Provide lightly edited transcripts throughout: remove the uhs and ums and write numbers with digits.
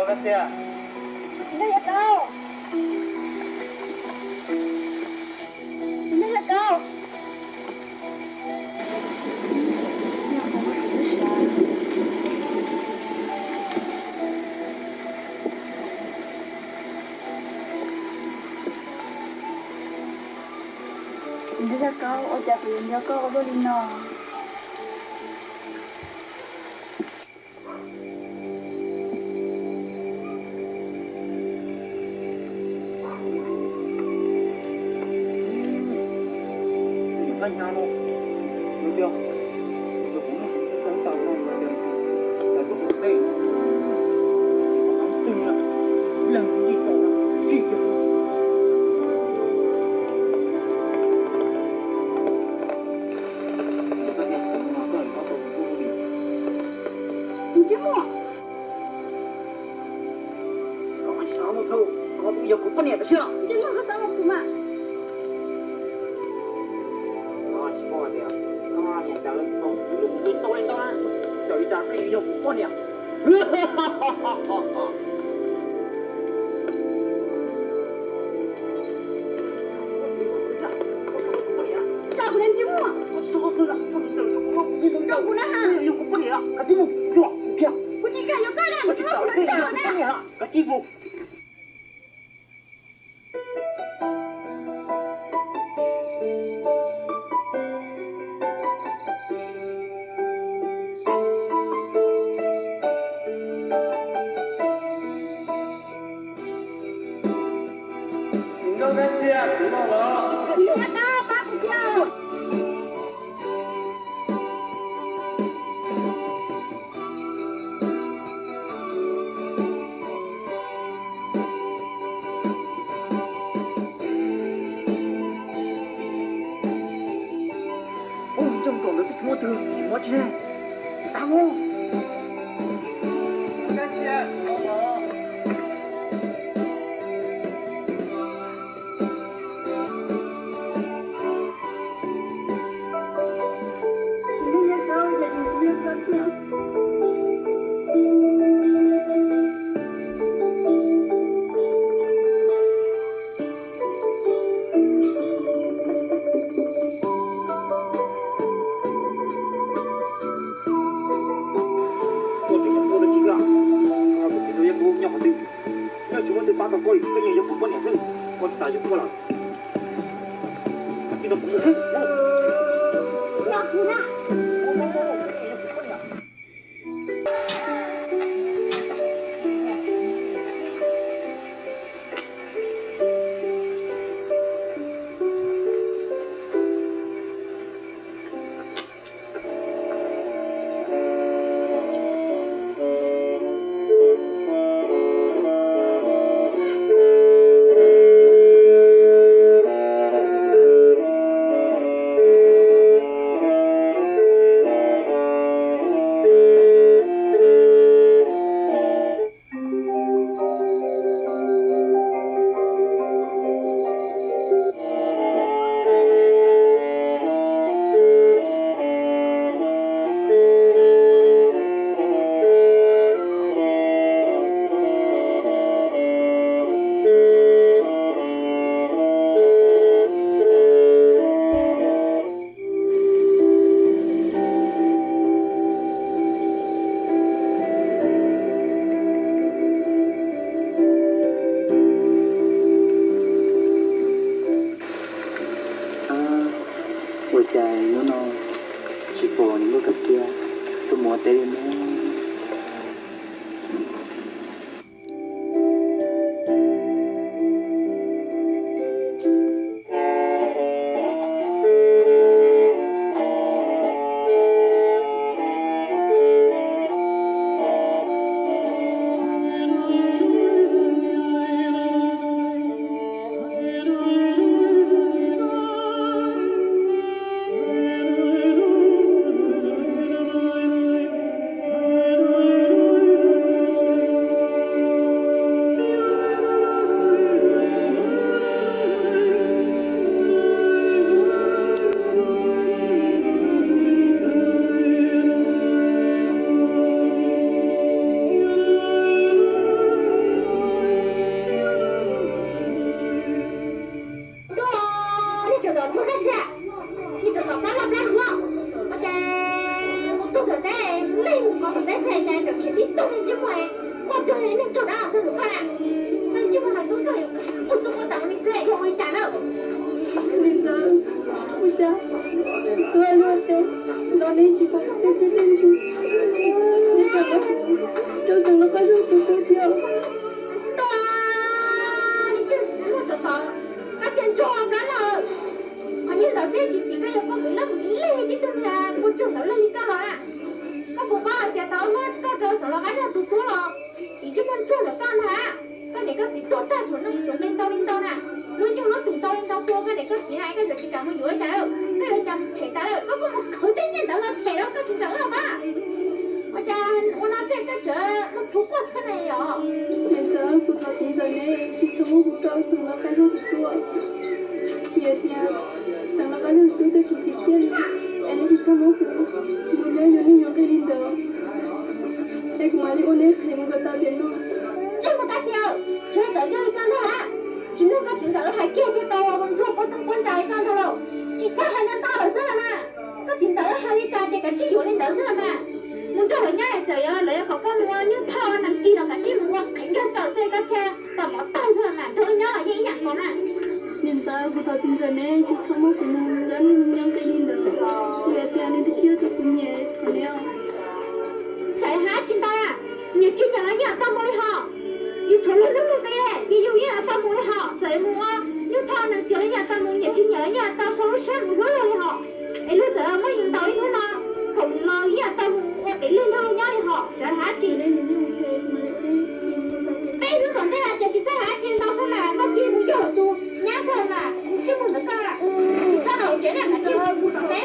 Indonesia. Sini ya kau. Sini ya kau. Sini ya kau. Ojak punya kau boleh no. Indonesia, tolong. Sini ya kau, Pak Bujang. Trong còn được mua từ mua chứ này. Tao ngon. Indonesia, tolong. Sini ya kau, jadi dia satu. Ya, Buna. 在家就天天动人之外，我对人能做到这种话啦。那这么还多岁，我怎么等你岁我回家了？bây giờ tôi luôn thế nó nên chỉ có cái gì nên chứ nên sao mà tôi rằng nó có rất tôi thiếu你这我知道，他先做干了。你老在去这个要我为了累的东西啊，我挣了你干了啊？他不把家到我到这时了，还让读书了，你这么做了干他？他那个是多大存了准备到领导呢？我用了读到领导多，我那个是还个就是讲我有一家了，个人讲退大了，我口袋念到了退了，个是走了吧？我讲我拿这个这，我出国去了哟。现在不操心的呢，是怎么不高兴了，还是不做？夜天，等了个人都得去体检了，俺那是怎么回？我家有人有个领导，那个嘛的我那看我个大电脑。这么大小，这到家里干他，只能个今早还叫他到我们做不等管家里干他了，今早还能打了是了嘛？个今早还得干这个只有人都是了嘛？我这人家来走呀，来个干我又套了能地了嘛？这么我肯定到这个车，到毛到是了嘛？这人家来也一样的嘛？现在不操心的呢，是怎么可能让人两个领导？夜天你的写的不念不了。在哈听到呀？你今年了也干么的好？你除了那么个嘞，你有也干么的好？这么啊，你他能叫人家干么？你今年了也到收入项目上了的好？哎，你这么引导的很呐？从了也到我给领导家的好，这哈听的你被你讲的了，就是这哈听到什么？我节目有多，伢子嘛，你这么个干了，你上头这两个节目讲的了。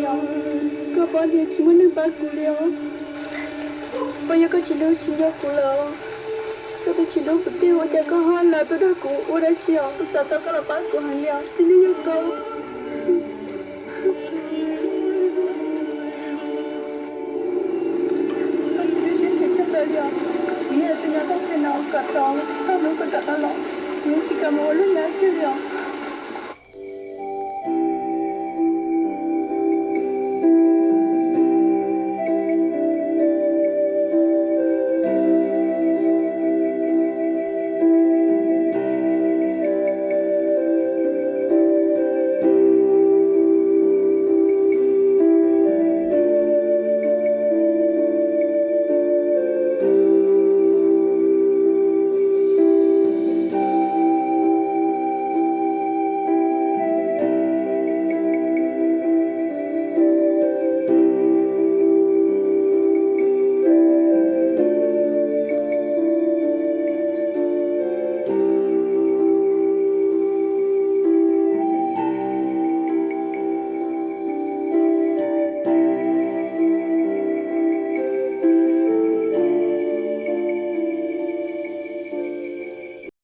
了，可把年纪我能把过了，我有个记录新加坡了，我的记录不对，我家个好了，都那个我的小，我找到个了把过很了，今天有个。我记录先才抢到了，你也是人家当前脑搞到，上路个找到了，你去干嘛？我人家去了。